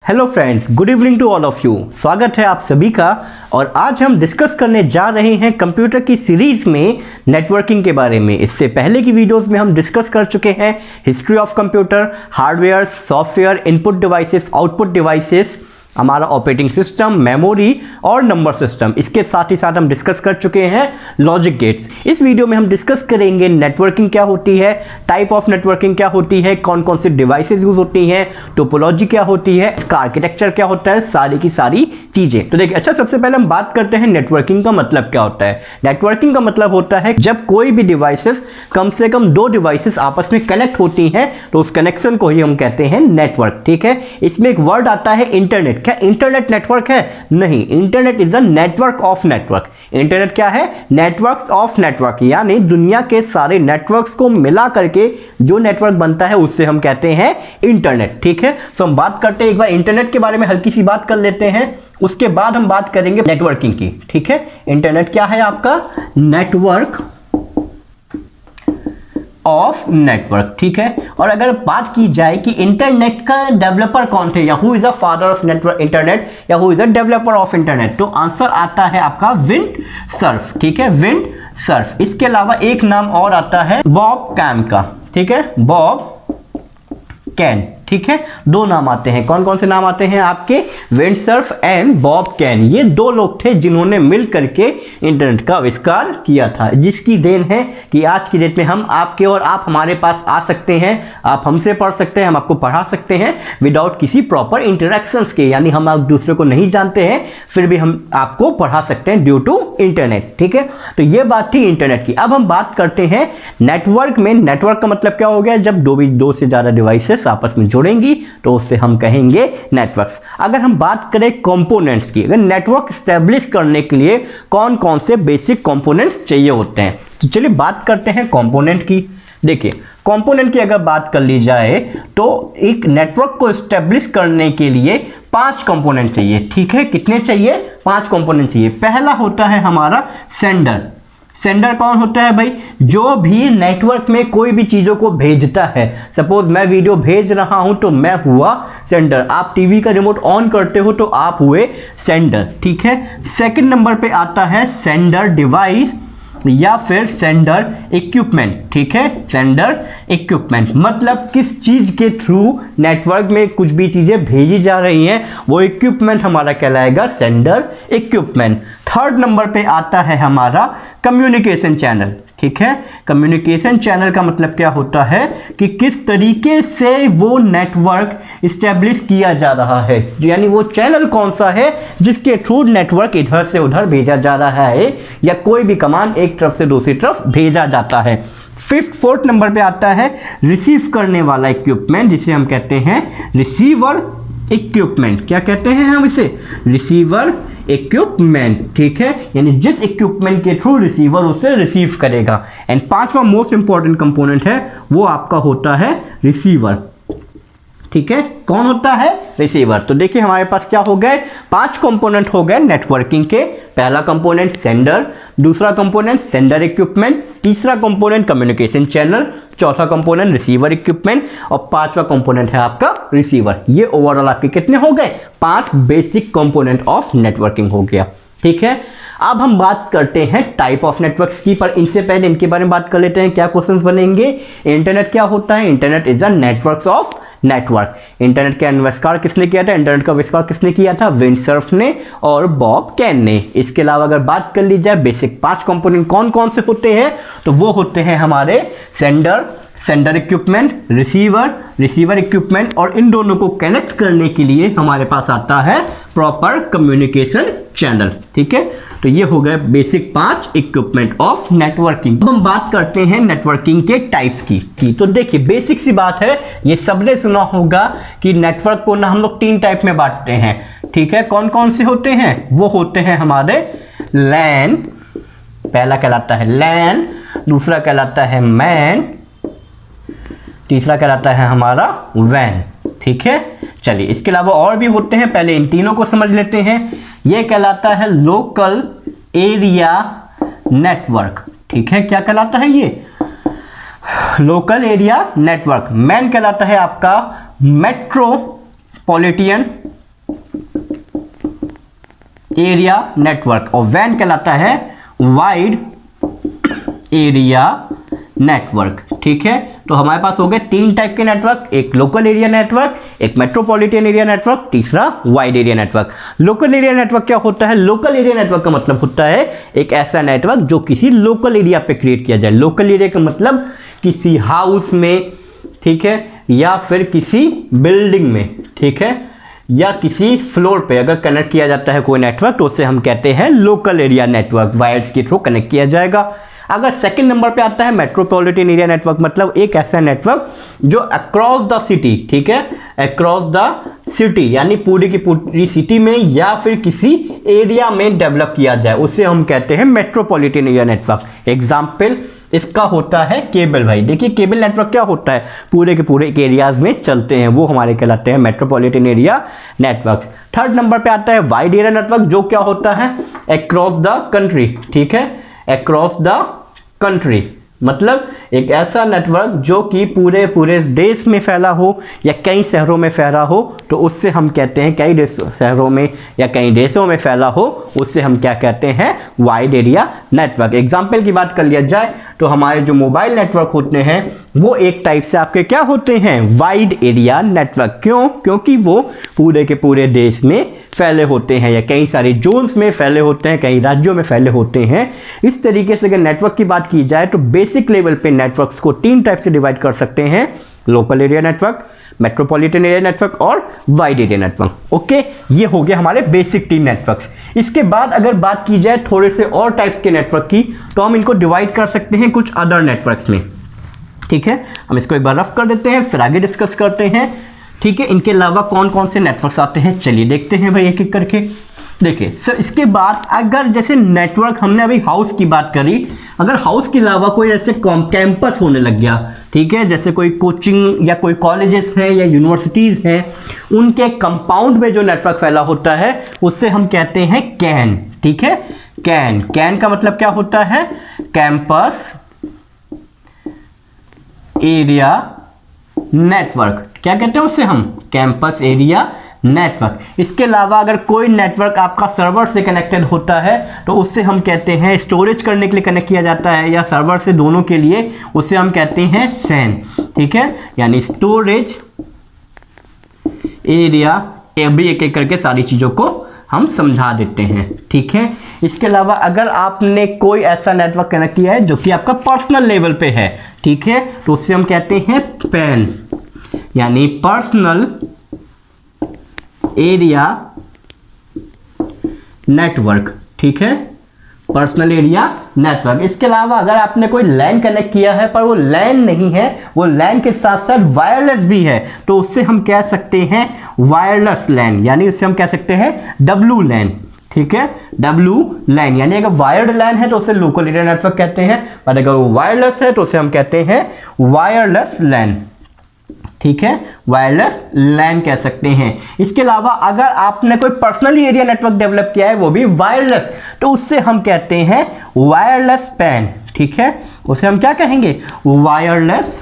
Hello friends, good evening to all of you. स्वागत है आप सभी का। और आज हम डिस्कस करने जा रहे हैं कंप्यूटर की सीरीज में नेटवर्किंग के बारे में। इससे पहले की वीडियोस में हम डिस्कस कर चुके हैं history of computer, hardware, software, input devices, output devices, हमारा ऑपरेटिंग सिस्टम, मेमोरी और नंबर सिस्टम। इसके साथ ही साथ हम डिस्कस कर चुके हैं लॉजिक गेट्स। इस वीडियो में हम डिस्कस करेंगे नेटवर्किंग क्या होती है, टाइप ऑफ नेटवर्किंग क्या होती है, कौन कौन सी डिवाइसेस यूज होती हैं, टोपोलॉजी क्या होती है, इसका आर्किटेक्चर क्या होता है, सारी की सारी चीजें। तो देखिए, अच्छा सबसे पहले हम बात करते हैं नेटवर्किंग का मतलब क्या होता है। नेटवर्किंग का मतलब होता है जब कोई भी डिवाइसेस, कम से कम दो डिवाइसेस आपस में कनेक्ट होती हैं तो उस कनेक्शन को ही हम कहते हैं नेटवर्क। ठीक है, इसमें एक वर्ड आता है इंटरनेट। क्या इंटरनेट नेटवर्क है? नहीं, internet is a network of network. Internet क्या है? नेटवर्क्स ऑफ नेटवर्क, यानी दुनिया के सारे नेटवर्क्स को मिला करके जो नेटवर्क बनता है उससे हम कहते हैं इंटरनेट। ठीक है, तो हम बात करते हैं एक बार इंटरनेट के बारे में, हल्की सी बात कर लेते हैं, उसके बाद हम बात करेंगे नेटवर्किंग की। ठीक है, इंटरनेट क्या है आपका? Network of network. ठीक है, और अगर बात की जाए कि इंटरनेट का डेवलपर कौन थे, या who is the father of network internet, या who is the developer of internet, तो आंसर आता है आपका विंडसर्फ। ठीक है, विंडसर्फ। इसके अलावा एक नाम और आता है बॉब कैन का। ठीक है, बॉब कैन। ठीक है, दो नाम आते हैं। कौन कौन से नाम आते हैं आपके? Windsurf and Bob can. ये दो लोग थे जिन्होंने मिल करके इंटरनेट का आविष्कार किया था, जिसकी देन है कि आज की डेट में हम आपके और आप हमारे पास आ सकते हैं, आप हमसे पढ़ सकते हैं, हम आपको पढ़ा सकते हैं विदाउट किसी प्रॉपर इंटरेक्शंस के। यानी हम आप दूसरे को नहीं जानते हैं फिर भी हम आपको पढ़ा सकते हैं ड्यू टू इंटरनेट। ठीक है, तो ये बात थी इंटरनेट की। अब हम बात करते हैं नेटवर्क में। नेटवर्क का मतलब क्या हो गया? जब दो से ज्यादा डिवाइसेस आपस में जोड़ेंगी तो उससे हम कहेंगे नेटवर्क्स। अगर हम बात करें कंपोनेंट्स की, अगर नेटवर्क स्टैब्लिश करने के लिए कौन कौन से बेसिक कंपोनेंट्स चाहिए होते हैं, तो चलिए बात करते हैं कंपोनेंट की। देखिए, कंपोनेंट की अगर बात कर ली जाए तो एक नेटवर्क को स्टैब्लिश करने के लिए 5 कंपोनेंट चाहिए। ठीक है, कितने चाहिए? 5 कंपोनेंट चाहिए। पहला होता है हमारा सेंडर। सेंडर कौन होता है भाई? जो भी नेटवर्क में कोई भी चीज़ों को भेजता है। सपोज मैं वीडियो भेज रहा हूं तो मैं हुआ सेंडर। आप टीवी का रिमोट ऑन करते हो तो आप हुए सेंडर। ठीक है, सेकंड नंबर पे आता है सेंडर डिवाइस या फिर सेंडर इक्विपमेंट। ठीक है, सेंडर इक्विपमेंट मतलब किस चीज के थ्रू नेटवर्क में कुछ भी चीजें भेजी जा रही हैं, वो इक्विपमेंट हमारा कहलाएगा सेंडर इक्विपमेंट। थर्ड नंबर पे आता है हमारा कम्युनिकेशन चैनल। ठीक है, कम्युनिकेशन चैनल का मतलब क्या होता है कि किस तरीके से वो नेटवर्क इस्टेब्लिश किया जा रहा है, यानी वो चैनल कौन सा है जिसके थ्रू नेटवर्क इधर से उधर भेजा जा रहा है या कोई भी कमांड एक तरफ से दूसरी तरफ भेजा जाता है। फोर्थ नंबर पे आता है रिसीव करने वाला इक्विपमेंट, जिसे हम कहते हैं रिसीवर इक्विपमेंट। क्या कहते हैं हम इसे? Receiver equipment. ठीक है, यानी जिस इक्विपमेंट के थ्रू रिसीवर उसे रिसीव करेगा। एंड पांचवा मोस्ट इंपॉर्टेंट कंपोनेंट है वो आपका होता है रिसीवर। ठीक है, कौन होता है? रिसीवर। तो देखिए हमारे पास क्या हो गए? 5 कंपोनेंट हो गए नेटवर्किंग के। पहला कंपोनेंट सेंडर, दूसरा कंपोनेंट सेंडर इक्विपमेंट, तीसरा कंपोनेंट कम्युनिकेशन चैनल, चौथा कंपोनेंट रिसीवर इक्विपमेंट और पांचवा कंपोनेंट है आपका रिसीवर। ये ओवरऑल आपके कितने हो गए? 5 बेसिक कंपोनेंट ऑफ नेटवर्किंग हो गया। ठीक है, अब हम बात करते हैं टाइप ऑफ नेटवर्क्स की, पर इनसे पहले इनके बारे में बात कर लेते हैं। क्या क्वेश्चंस बनेंगे? इंटरनेट क्या होता है? Internet is a networks of network. Internet का आविष्कार किसने किया था? इंटरनेट का आविष्कार किसने किया था? विंडसर्फ ने और बॉब कैन ने। इसके अलावा अगर बात कर ली जाए बेसिक 5 कंपोनेंट कौन कौन से होते हैं, तो वो होते हैं हमारे सेंडर इक्विपमेंट, रिसीवर इक्विपमेंट, और इन दोनों को कनेक्ट करने के लिए हमारे पास आता है प्रॉपर कम्युनिकेशन चैनल। ठीक है, तो ये हो गए बेसिक 5 इक्विपमेंट ऑफ नेटवर्किंग। अब हम बात करते हैं नेटवर्किंग के टाइप्स की। तो देखिए बेसिक सी बात है, ये सबने सुना होगा कि नेटवर्क को ना हम लोग 3 टाइप में बांटते हैं। ठीक है, कौन कौन से होते हैं? वो होते हैं हमारे लैन, पहला कहलाता है लैन, दूसरा कहलाता है मैन, तीसरा कहलाता है हमारा वैन। ठीक है, चलिए इसके अलावा और भी होते हैं, पहले इन तीनों को समझ लेते हैं। यह कहलाता है लोकल एरिया नेटवर्क। ठीक है, क्या कहलाता है ये? Local area network. मैन कहलाता है आपका मेट्रोपॉलिटन एरिया नेटवर्क, और वैन कहलाता है वाइड एरिया नेटवर्क। ठीक है, तो हमारे पास हो गए 3 टाइप के नेटवर्क, एक लोकल एरिया नेटवर्क, एक मेट्रोपॉलिटन एरिया नेटवर्क, तीसरा wide area network. Local area network क्या होता है? लोकल एरिया नेटवर्क का मतलब होता है एक ऐसा नेटवर्क जो किसी लोकल एरिया पे क्रिएट किया जाए। लोकल एरिया का मतलब किसी हाउस में, ठीक है, या फिर किसी बिल्डिंग में, ठीक है, या किसी फ्लोर पे अगर कनेक्ट किया जाता है कोई नेटवर्क तो उसे हम कहते हैं लोकल एरिया नेटवर्क, वायर्स के थ्रू कनेक्ट किया जाएगा। अगर सेकंड नंबर पे आता है मेट्रोपॉलिटन एरिया नेटवर्क, मतलब एक ऐसा नेटवर्क जो अक्रॉस द सिटी, ठीक है, अक्रॉस द सिटी यानी पूरी की पूरी सिटी में या फिर किसी एरिया में डेवलप किया जाए, उसे हम कहते हैं मेट्रोपॉलिटन एरिया नेटवर्क। एग्जाम्पल इसका होता है केबल। भाई देखिए केबल नेटवर्क क्या होता है, पूरे के पूरे एक एरियाज में चलते हैं, वो हमारे कहलाते हैं metropolitan area networks. Third number पे आता है वाइड एरिया नेटवर्क, जो क्या होता है अक्रॉस द कंट्री, ठीक है, अक्रॉस द कंट्री, मतलब एक ऐसा नेटवर्क जो कि पूरे पूरे देश में फैला हो या कई शहरों में फैला हो, तो उससे हम कहते हैं, कई शहरों में या कई देशों में फैला हो, उससे हम क्या कहते हैं, वाइड एरिया नेटवर्क। एग्जाम्पल की बात कर लिया जाए तो हमारे जो मोबाइल नेटवर्क होते हैं वो एक टाइप से आपके क्या होते हैं, वाइड एरिया नेटवर्क। क्यों? क्योंकि वो पूरे के पूरे देश में फैले होते हैं या कई सारे जोन्स में फैले होते हैं, कई राज्यों में फैले होते हैं। इस तरीके से अगर नेटवर्क की बात की जाए तो बेसिक लेवल पे नेटवर्क्स को 3 टाइप से डिवाइड कर सकते हैं, local area network, metropolitan area network और वाइड एरिया नेटवर्क। ओके, ये हो गए हमारे बेसिक 3 नेटवर्क्स। इसके बाद अगर बात की जाए थोड़े से और टाइप्स के नेटवर्क की, तो हम इनको डिवाइड कर सकते हैं कुछ अदर नेटवर्क्स में। ठीक है, हम इसको एक बार रफ कर देते हैं, फिर आगे डिस्कस करते हैं। ठीक है, इनके अलावा कौन कौन से नेटवर्क्स आते हैं, चलिए देखते हैं भाई एक एक करके। देखिए सर, इसके बाद अगर जैसे नेटवर्क, हमने अभी हाउस की बात करी, अगर हाउस के अलावा कोई ऐसे कैंपस होने लग गया, ठीक है, जैसे कोई कोचिंग या कोई कॉलेजेस हैं या यूनिवर्सिटीज़ हैं, उनके कंपाउंड में जो नेटवर्क फैला होता है उससे हम कहते हैं कैन। ठीक है, कैन, कैन का मतलब क्या होता है, कैंपस एरिया नेटवर्क। क्या कहते हैं उससे हम, कैंपस एरिया नेटवर्क। इसके अलावा अगर कोई नेटवर्क आपका सर्वर से कनेक्टेड होता है तो उससे हम कहते हैं, स्टोरेज करने के लिए कनेक्ट किया जाता है या सर्वर से, दोनों के लिए, उससे हम कहते हैं सैन। ठीक है, यानी स्टोरेज एरिया। अभी एक एक करके सारी चीज़ों को हम समझा देते हैं। ठीक है, इसके अलावा अगर आपने कोई ऐसा नेटवर्क कनेक्ट किया है जो कि आपका पर्सनल लेवल पे है, ठीक है, तो उससे हम कहते हैं पैन, यानी पर्सनल एरिया नेटवर्क। ठीक है, पर्सनल एरिया नेटवर्क। इसके अलावा अगर आपने कोई लैन कनेक्ट किया है पर वो लैन नहीं है, वो लैन के साथ साथ वायरलेस भी है, तो उससे हम कह सकते हैं वायरलेस लैन, यानी उससे हम कह सकते हैं डब्लू लैन। ठीक है, डब्लू लैन, यानी अगर वायर्ड लैन है तो उसे लोकल एरिया नेटवर्क कहते हैं, पर अगर वो वायरलेस है तो उसे हम कहते हैं वायरलेस लैन। ठीक है, वायरलेस लैन कह सकते हैं। इसके अलावा अगर आपने कोई पर्सनली एरिया नेटवर्क डेवलप किया है वो भी वायरलेस, तो उससे हम कहते हैं वायरलेस पैन। ठीक है, उसे हम क्या कहेंगे, वायरलेस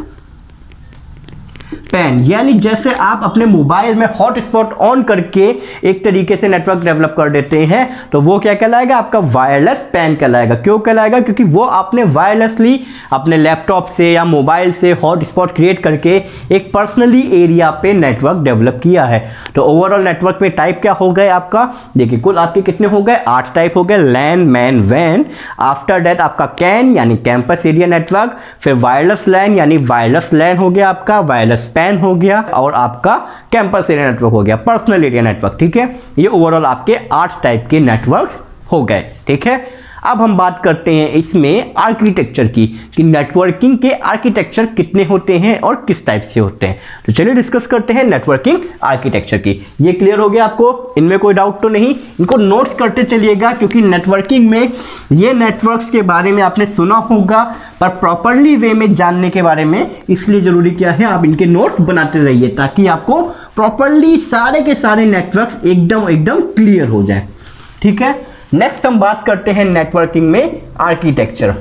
पैन। यानी जैसे आप अपने मोबाइल में हॉटस्पॉट ऑन करके एक तरीके से नेटवर्क डेवलप कर देते हैं, तो वो क्या कहलाएगा, आपका वायरलेस पैन कहलाएगा। क्यों कहलाएगा, क्योंकि वो आपने वायरलेसली अपने लैपटॉप से या मोबाइल से हॉटस्पॉट क्रिएट करके एक पर्सनली एरिया पे नेटवर्क डेवलप किया है। तो ओवरऑल नेटवर्क में टाइप क्या हो गए आपका, देखिए कुल आपके कितने हो गए, 8 टाइप हो गए, लैन, मैन, वैन। आफ्टर दैट आपका कैन यानी कैंपस एरिया नेटवर्क, फिर वायरलेस लैन यानी वायरलेस लैन हो गया आपका, वायरलेस पैन हो गया, और आपका कैंपस एरिया नेटवर्क हो गया, पर्सनल एरिया नेटवर्क। ठीक है, ये ओवरऑल आपके 8 टाइप के नेटवर्क्स हो गए। ठीक है, अब हम बात करते हैं इसमें आर्किटेक्चर की, कि नेटवर्किंग के आर्किटेक्चर कितने होते हैं और किस टाइप से होते हैं। तो चलिए डिस्कस करते हैं नेटवर्किंग आर्किटेक्चर की। ये क्लियर हो गया आपको, इनमें कोई डाउट तो नहीं, इनको नोट्स करते चलिएगा, क्योंकि नेटवर्किंग में ये नेटवर्क्स के बारे में आपने सुना होगा पर प्रॉपरली वे में जानने के बारे में, इसलिए जरूरी क्या है, आप इनके नोट्स बनाते रहिए ताकि आपको प्रॉपरली सारे के सारे नेटवर्क्स एकदम क्लियर हो जाए। ठीक है, नेक्स्ट हम बात करते हैं नेटवर्किंग में आर्किटेक्चर।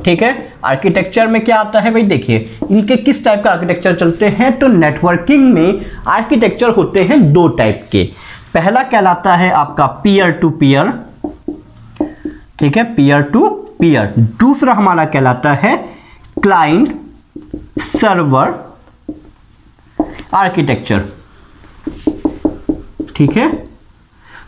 ठीक है, आर्किटेक्चर में क्या आता है भाई, देखिए इनके किस टाइप का आर्किटेक्चर चलते हैं। तो नेटवर्किंग में आर्किटेक्चर होते हैं 2 टाइप के। पहला कहलाता है आपका पीयर टू पीयर, ठीक है, पीयर टू पीयर। दूसरा हमारा कहलाता है क्लाइंट सर्वर आर्किटेक्चर, ठीक है,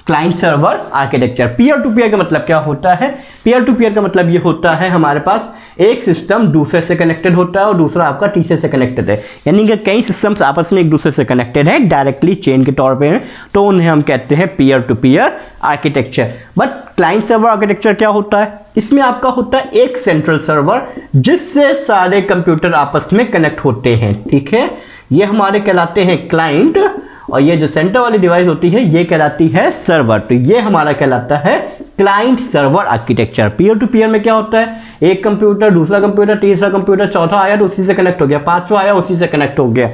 client server architecture. Peer to peer का मतलब क्या होता है? पीयर टू पीयर का मतलब ये होता है हमारे पास एक सिस्टम दूसरे से कनेक्टेड होता है और दूसरा आपका तीसरे से कनेक्टेड है, यानी कि कई सिस्टम्स आपस में एक दूसरे से कनेक्टेड है डायरेक्टली चेन के तौर पे, तो उन्हें हम कहते हैं peer to peer architecture. But client server architecture क्या होता है? इसमें आपका होता है एक सेंट्रल सर्वर जिससे सारे कंप्यूटर आपस में कनेक्ट होते हैं, ठीक है, ये हमारे कहलाते हैं क्लाइंट, और ये जो सेंटर वाली डिवाइस होती है ये कहलाती है सर्वर। तो ये हमारा कहलाता है client server architecture. Peer to peer में क्या होता है? एक कंप्यूटर, दूसरा कंप्यूटर, तीसरा कंप्यूटर, चौथा आया तो उसी से कनेक्ट हो गया, पांचवा आया उसी से कनेक्ट हो गया।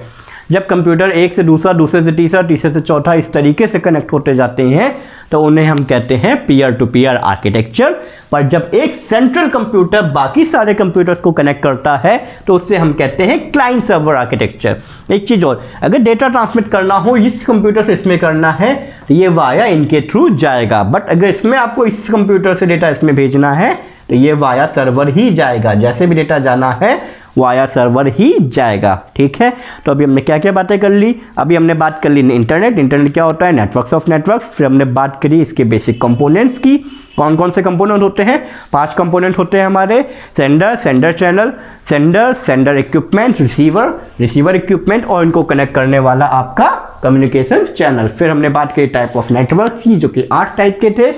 जब कंप्यूटर एक से दूसरा, दूसरे से तीसरा, तीसरे से चौथा इस तरीके से कनेक्ट होते जाते हैं तो उन्हें हम कहते हैं पीयर टू पीयर आर्किटेक्चर। पर जब एक सेंट्रल कंप्यूटर बाकी सारे कंप्यूटर्स को कनेक्ट करता है तो उससे हम कहते हैं क्लाइंट सर्वर आर्किटेक्चर। एक चीज और, अगर डेटा ट्रांसमिट करना हो इस कंप्यूटर से इसमें करना है तो ये वाया इनके थ्रू जाएगा, बट अगर इसमें आपको इस कंप्यूटर से डेटा इसमें भेजना है तो ये वाया सर्वर ही जाएगा, जैसे भी डेटा जाना है वाया सर्वर ही जाएगा, ठीक है। तो अभी हमने क्या क्या बातें कर ली? अभी हमने बात कर ली इंटरनेट। इंटरनेट क्या होता है? Networks of networks. फिर हमने बात करी इसके बेसिक कंपोनेंट्स की, कौन कौन से कंपोनेंट होते हैं? 5 कंपोनेंट होते हैं हमारे, sender, sender channel, sender, sender equipment, receiver, receiver equipment, और इनको कनेक्ट करने वाला आपका कम्युनिकेशन चैनल। फिर हमने बात करी टाइप ऑफ नेटवर्क की जो कि 8 टाइप के थे।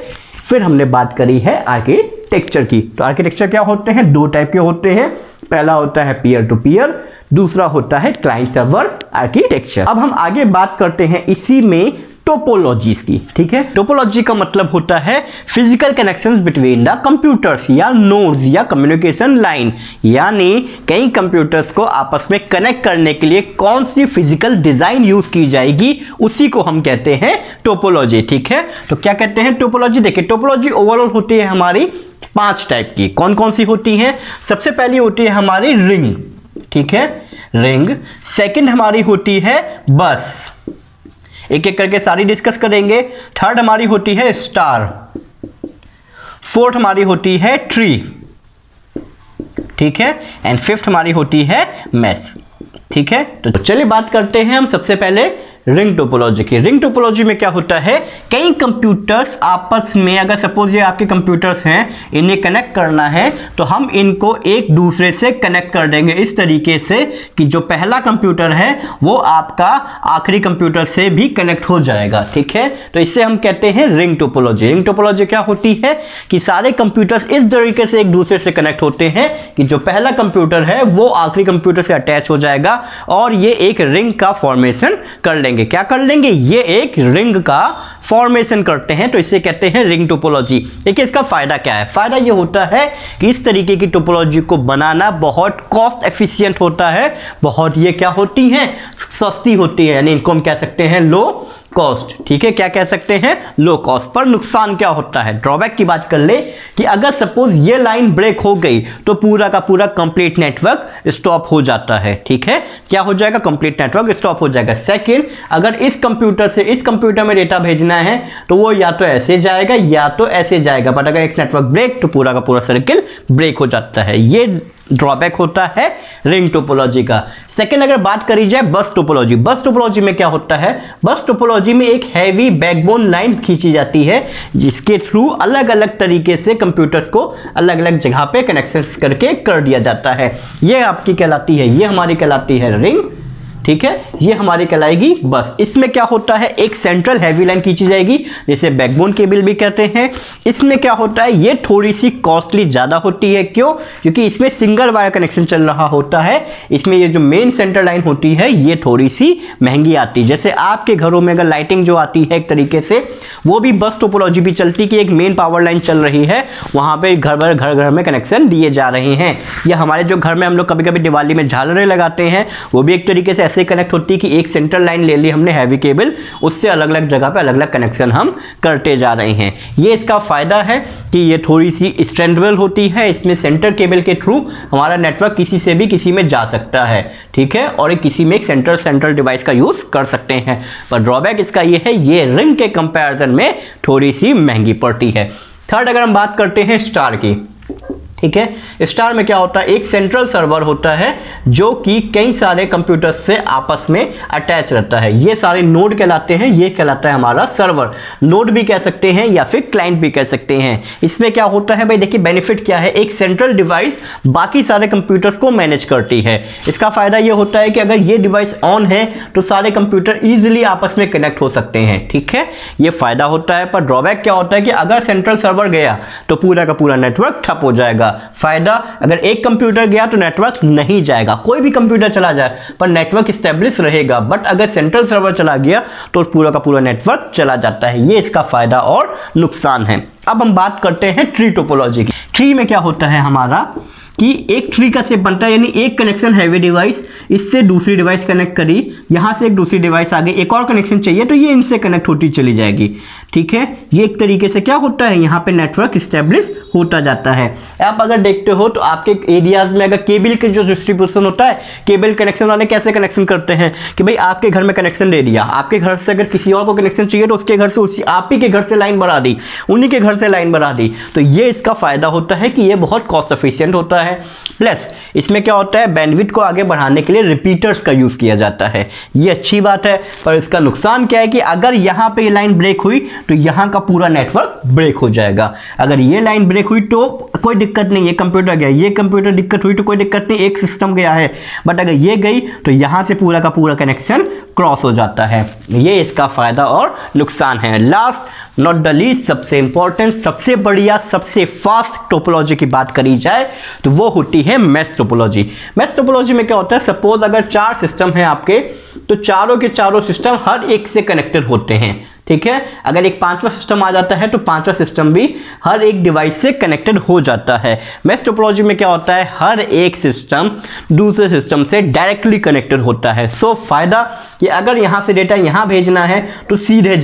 फिर हमने बात करी है आर्किटेक्चर की। तो आर्किटेक्चर क्या होते हैं? 2 टाइप के होते हैं, पहला होता है पीयर टू पीयर, दूसरा होता है क्लाइंट सर्वर आर्किटेक्चर। अब हम आगे बात करते हैं इसी में टोपोलॉजीज की, ठीक है। टोपोलॉजी का मतलब होता है physical connections between the computers या नोड्स या कम्युनिकेशन लाइन, यानी कई कंप्यूटर्स को आपस में कनेक्ट करने के लिए कौन सी फिजिकल डिजाइन यूज की जाएगी उसी को हम कहते हैं टोपोलॉजी, ठीक है। तो क्या कहते हैं टोपोलॉजी? देखिए, टोपोलॉजी ओवरऑल होती है हमारी 5 टाइप की। कौन कौन सी होती हैं? सबसे पहली होती है हमारी रिंग, ठीक है, रिंग। सेकंड हमारी होती है बस, एक एक करके सारी डिस्कस करेंगे। थर्ड हमारी होती है स्टार। फोर्थ हमारी होती है ट्री, ठीक है, एंड फिफ्थ हमारी होती है मैश, ठीक है। तो चलिए बात करते हैं हम सबसे पहले रिंग टोपोलॉजी की। रिंग टोपोलॉजी में क्या होता है? कई कंप्यूटर्स आपस में, अगर सपोज ये आपके कंप्यूटर्स हैं, इन्हें कनेक्ट करना है तो हम इनको एक दूसरे से कनेक्ट कर देंगे इस तरीके से कि जो पहला कंप्यूटर है वो आपका आखिरी कंप्यूटर से भी कनेक्ट हो जाएगा, ठीक है। तो इससे हम कहते हैं रिंग टोपोलॉजी। रिंग टोपोलॉजी क्या होती है कि सारे कंप्यूटर्स इस तरीके से एक दूसरे से कनेक्ट होते हैं कि जो पहला कंप्यूटर है वो आखिरी कंप्यूटर से अटैच हो जाएगा और ये एक रिंग का फॉर्मेशन कर लेंगे। क्या कर लेंगे? ये एक रिंग का फॉर्मेशन करते हैं, तो इसे कहते हैं रिंग टोपोलॉजी। देखिए इसका फायदा क्या है? फायदा ये होता है कि इस तरीके की टोपोलॉजी को बनाना बहुत कॉस्ट एफिशिएंट होता है, बहुत ये क्या होती हैं? सस्ती होती है, यानी इनको हम कह सकते हैं लो कॉस्ट, ठीक है। क्या कह सकते हैं? Low cost. पर नुकसान क्या होता है? ड्रॉबैक की बात कर ले कि अगर सपोज ये लाइन ब्रेक हो गई तो पूरा का पूरा कंप्लीट नेटवर्क स्टॉप हो जाता है, ठीक है। क्या हो जाएगा? कंप्लीट नेटवर्क स्टॉप हो जाएगा। सेकंड, अगर इस कंप्यूटर से इस कंप्यूटर में डेटा भेजना है तो वो या तो ऐसे जाएगा या तो ऐसे जाएगा, बट अगर एक नेटवर्क ब्रेक तो पूरा का पूरा सर्किल ब्रेक हो जाता है। ये ड्रॉबैक होता है रिंग टोपोलॉजी का। सेकंड, अगर बात करी जाए बस टोपोलॉजी। बस टोपोलॉजी में क्या होता है? बस टोपोलॉजी में एक हैवी बैकबोन लाइन खींची जाती है जिसके थ्रू अलग अलग तरीके से कंप्यूटर्स को अलग अलग जगह पे कनेक्शंस करके कर दिया जाता है। ये आपकी कहलाती है, ये हमारी कहलाती है रिंग, ठीक है। ये हमारी कहलाएगी बस। इसमें क्या होता है? एक सेंट्रल हैवी लाइन खींची जाएगी जिसे बैकबोन केबल भी कहते हैं। इसमें क्या होता है? ये थोड़ी सी कॉस्टली ज़्यादा होती है। क्यों? क्योंकि इसमें सिंगल वायर कनेक्शन चल रहा होता है। इसमें ये जो मेन सेंटर लाइन होती है ये थोड़ी सी महंगी आती है। जैसे आपके घरों में अगर लाइटिंग जो आती है एक तरीके से, वो भी बस टोपोलॉजी भी चलती कि एक मेन पावर लाइन चल रही है, वहाँ पर घर में कनेक्शन दिए जा रहे हैं। या हमारे जो घर में हम लोग कभी कभी दिवाली में झालरें लगाते हैं, वो भी एक तरीके से ऐसे कनेक्ट होती है कि एक सेंट्रल लाइन ले ली हमने हैवी केबल, उससे अलग अलग जगह पे अलग अलग कनेक्शन हम करते जा रहे हैं। ये इसका फ़ायदा है कि ये थोड़ी सी स्ट्रेंडेबल होती है, इसमें सेंटर केबल के थ्रू हमारा नेटवर्क किसी से भी किसी में जा सकता है, ठीक है, और किसी में एक सेंट्रल डिवाइस का यूज़ कर सकते हैं। पर ड्रॉबैक इसका ये है, ये रिंग के कंपैरिजन में थोड़ी सी महंगी पड़ती है। थर्ड, अगर हम बात करते हैं स्टार की, ठीक है, स्टार में क्या होता है, एक सेंट्रल सर्वर होता है जो कि कई सारे कंप्यूटर्स से आपस में अटैच रहता है। ये सारे नोड कहलाते हैं, ये कहलाता है हमारा सर्वर। नोड भी कह सकते हैं या फिर क्लाइंट भी कह सकते हैं। इसमें क्या होता है भाई, देखिए बेनिफिट क्या है, एक सेंट्रल डिवाइस बाकी सारे कंप्यूटर्स को मैनेज करती है। इसका फायदा ये होता है कि अगर ये डिवाइस ऑन है तो सारे कंप्यूटर ईजिली आपस में कनेक्ट हो सकते हैं, ठीक है, ये फायदा होता है। पर ड्रॉबैक क्या होता है कि अगर सेंट्रल सर्वर गया तो पूरा का पूरा नेटवर्क ठप हो जाएगा। फायदा, अगर एक कंप्यूटर गया तो नेटवर्क नहीं जाएगा, कोई भी कंप्यूटर चला जाए पर नेटवर्क स्टेब्लिश रहेगा। बट अगर सेंट्रल सर्वर चला गया तो पूरा का पूरा नेटवर्क चला जाता है। ये इसका फायदा और नुकसान है। अब हम बात करते हैं ट्री टोपोलॉजी की। ट्री में क्या होता है हमारा कि एक ट्री का शेप बनता है, यानी एक कनेक्शन हैवी डिवाइस इससे दूसरी डिवाइस कनेक्ट करी, यहाँ से एक दूसरी डिवाइस आ गई, एक और कनेक्शन चाहिए तो ये इनसे कनेक्ट होती चली जाएगी, ठीक है। ये एक तरीके से क्या होता है, यहाँ पे नेटवर्क स्टेब्लिश होता जाता है। आप अगर देखते हो तो आपके एरियाज में अगर केबल के जो डिस्ट्रीब्यूशन होता है, केबल कनेक्शन वाले कैसे कनेक्शन करते हैं कि भाई आपके घर में कनेक्शन दे दिया, आपके घर से अगर किसी और को कनेक्शन चाहिए तो उसके घर से उसी आप ही के घर से लाइन बढ़ा दी, उन्हीं के घर से लाइन बढ़ा दी। तो ये इसका फायदा होता है कि ये बहुत कॉस्ट एफिशिएंट होता है। प्लस इसमें क्या होता है, बैंडविड्थ को आगे बढ़ाने के लिए रिपीटर्स का यूज किया जाता है, ये अच्छी बात है। पर इसका नुकसान क्या है कि अगर यहाँ पे ये लाइन ब्रेक हुई तो यहाँ का पूरा नेटवर्क ब्रेक हो जाएगा। अगर ये लाइन ब्रेक हुई तो कोई दिक्कत नहीं, ये कंप्यूटर गया, ये कंप्यूटर दिक्कत हुई तो कोई दिक्कत नहीं, एक सिस्टम गया है। बट अगर ये गई तो यहाँ से पूरा का पूरा कनेक्शन क्रॉस हो जाता है। ये इसका फायदा और नुकसान है। लास्ट नॉट द लीस्ट, सबसे इंपॉर्टेंट, सबसे बढ़िया, सबसे फास्ट टोपोलॉजी की बात करी जाए तो वो होती है मैश टोपोलॉजी। मैश टोपोलॉजी में क्या होता है, सपोज अगर 4 सिस्टम हैं आपके तो चारों के चारों सिस्टम हर एक से कनेक्टेड होते हैं, ठीक है। अगर एक 5वां सिस्टम आ जाता है तो 5वां सिस्टम भी हर एक डिवाइस से कनेक्टेड हो जाता है। मैश टोपोलॉजी में क्या होता है, हर एक सिस्टम दूसरे सिस्टम से डायरेक्टली कनेक्टेड होता है। सो फायदा कि अगर यहाँ से डेटा यहाँ भेजना है तो सीधे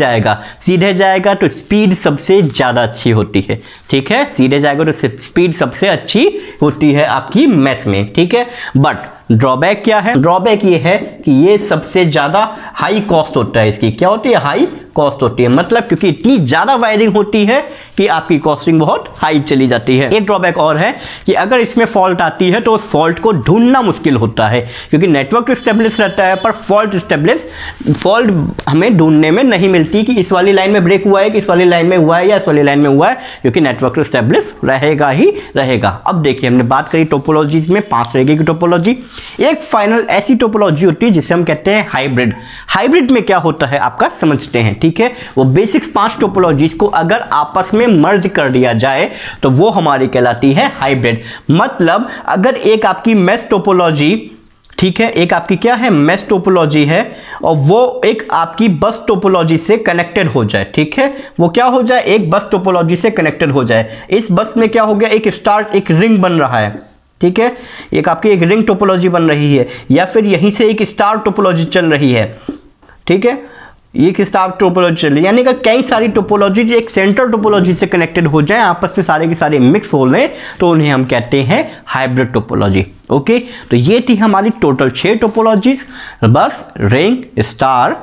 जाएगा तो स्पीड सबसे ज़्यादा अच्छी होती है, ठीक है, सीधे जाएगा तो स्पीड सबसे अच्छी होती है आपकी मैश में, ठीक है। बट ड्रॉबैक क्या है, ड्रॉबैक ये है कि ये सबसे ज़्यादा हाई कॉस्ट होता है। इसकी क्या होती है, हाई कॉस्ट होती है, मतलब क्योंकि इतनी ज़्यादा वायरिंग होती है कि आपकी कॉस्टिंग बहुत हाई चली जाती है। एक ड्रॉबैक और है कि अगर इसमें फॉल्ट आती है तो उस फॉल्ट को ढूंढना मुश्किल होता है, क्योंकि नेटवर्क तो स्टेब्लिश रहता है पर फॉल्ट हमें ढूंढने में नहीं मिलती कि इस वाली लाइन में ब्रेक हुआ है कि इस वाली लाइन में हुआ है या इस वाली लाइन में हुआ है, क्योंकि नेटवर्क तो स्टेब्लिश रहेगा ही रहेगा। अब देखिए, हमने बात करी टोपोलॉजीज में 5 तरीके की टोपोलॉजी। एक फाइनल ऐसी टोपोलॉजी होती है जिसे हम कहते हैं हाइब्रिड। हाइब्रिड में क्या होता है आपका समझते हैं, ठीक है। वो बेसिक्स 5 टोपोलॉजीज को अगर आपस में मर्ज कर दिया जाए तो वो हमारी कहलाती है हाइब्रिड। मतलब अगर एक आपकी मैश टोपोलॉजी, ठीक है, एक आपकी क्या है, मैश टोपोलॉजी है और वो एक आपकी बस टोपोलॉजी से कनेक्टेड हो जाए, ठीक है, वो क्या हो जाए, एक बस टोपोलॉजी से कनेक्टेड हो जाए। इस बस में क्या हो गया, एक रिंग बन रहा है, ठीक है, एक आपकी एक रिंग टोपोलॉजी बन रही है, या फिर यहीं से एक स्टार टोपोलॉजी चल रही है, ठीक है, एक स्टार टोपोलॉजी चल रही है। यानी कि कई सारी टोपोलॉजी एक सेंट्रल टोपोलॉजी से कनेक्टेड हो जाए, आपस में सारे के सारे मिक्स हो लें, तो उन्हें हम कहते हैं हाइब्रिड टोपोलॉजी। ओके, तो ये थी हमारी total 6 topologies, bus, ring, star,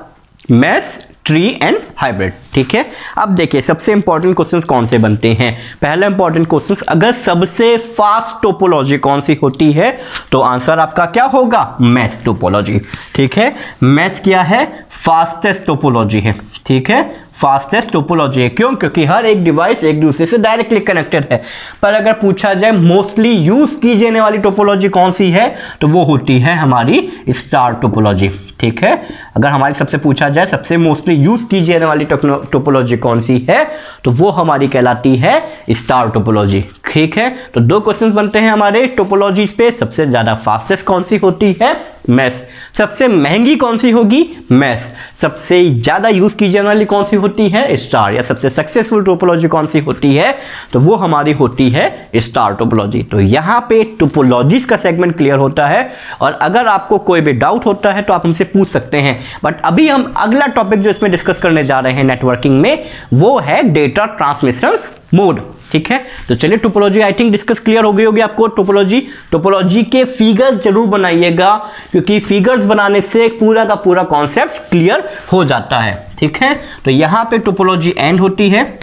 mesh, tree and hybrid, ठीक है। अब देखिए सबसे इंपॉर्टेंट क्वेश्चंस कौन से बनते हैं। पहला इंपॉर्टेंट क्वेश्चंस, अगर सबसे फास्ट टोपोलॉजी कौन सी होती है तो आंसर आपका क्या होगा, मैश टोपोलॉजी, ठीक है। मैश क्या है, फास्टेस्ट टोपोलॉजी है, ठीक है, फास्टेस्ट टोपोलॉजी है। क्यों, क्योंकि हर एक डिवाइस एक दूसरे से डायरेक्टली कनेक्टेड है। पर अगर पूछा जाए मोस्टली यूज की जाने वाली टोपोलॉजी कौन सी है तो वो होती है हमारी स्टार टोपोलॉजी, ठीक है। अगर हमारे सबसे पूछा जाए सबसे मोस्टली यूज की जाने वाली टोपोलॉजी कौन सी है तो वो हमारी कहलाती है स्टार टोपोलॉजी, ठीक है। तो 2 क्वेश्चंस बनते हैं हमारे टोपोलॉजीज पे, सबसे ज्यादा फास्टेस्ट कौन सी होती है मैश। सबसे महंगी कौन सी होगी? मैश। सबसे ज़्यादा यूज़ की जाने वाली कौन सी होती है? स्टार। या सबसे सक्सेसफुल टोपोलॉजी कौन सी होती है? तो वो हमारी होती है स्टार टोपोलॉजी। तो यहाँ पे टोपोलॉजीज का सेगमेंट क्लियर होता है, और अगर आपको कोई भी डाउट होता है तो आप हमसे पूछ सकते हैं। बट अभी हम अगला टॉपिक जो इसमें डिस्कस करने जा रहे हैं नेटवर्किंग में, वो है डेटा ट्रांसमिशन मोड। ठीक है, तो चलिए topology I think discuss clear हो गई होगी आपको। टोपोलॉजी के फिगर्स जरूर बनाइएगा, क्योंकि फिगर्स बनाने से पूरा का पूरा कॉन्सेप्ट क्लियर हो जाता है। ठीक है, तो यहां पे टोपोलॉजी एंड होती है,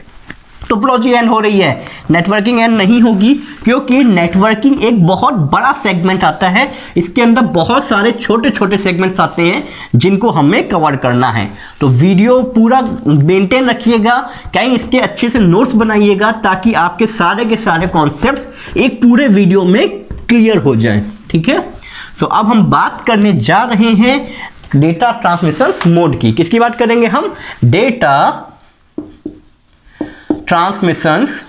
टोपोलॉजी एंड हो रही है, नेटवर्किंग एंड नहीं होगी, क्योंकि नेटवर्किंग एक बहुत बड़ा सेगमेंट आता है। इसके अंदर बहुत सारे छोटे छोटे सेगमेंट्स आते हैं जिनको हमें कवर करना है। तो वीडियो पूरा मेंटेन रखिएगा, कहीं इसके अच्छे से नोट्स बनाइएगा, ताकि आपके के सारे कॉन्सेप्ट्स एक पूरे वीडियो में क्लियर हो जाए। ठीक है, तो अब हम बात करने जा रहे हैं डेटा ट्रांसमिशन मोड की। किसकी बात करेंगे हम? डेटा ट्रांसमिशंस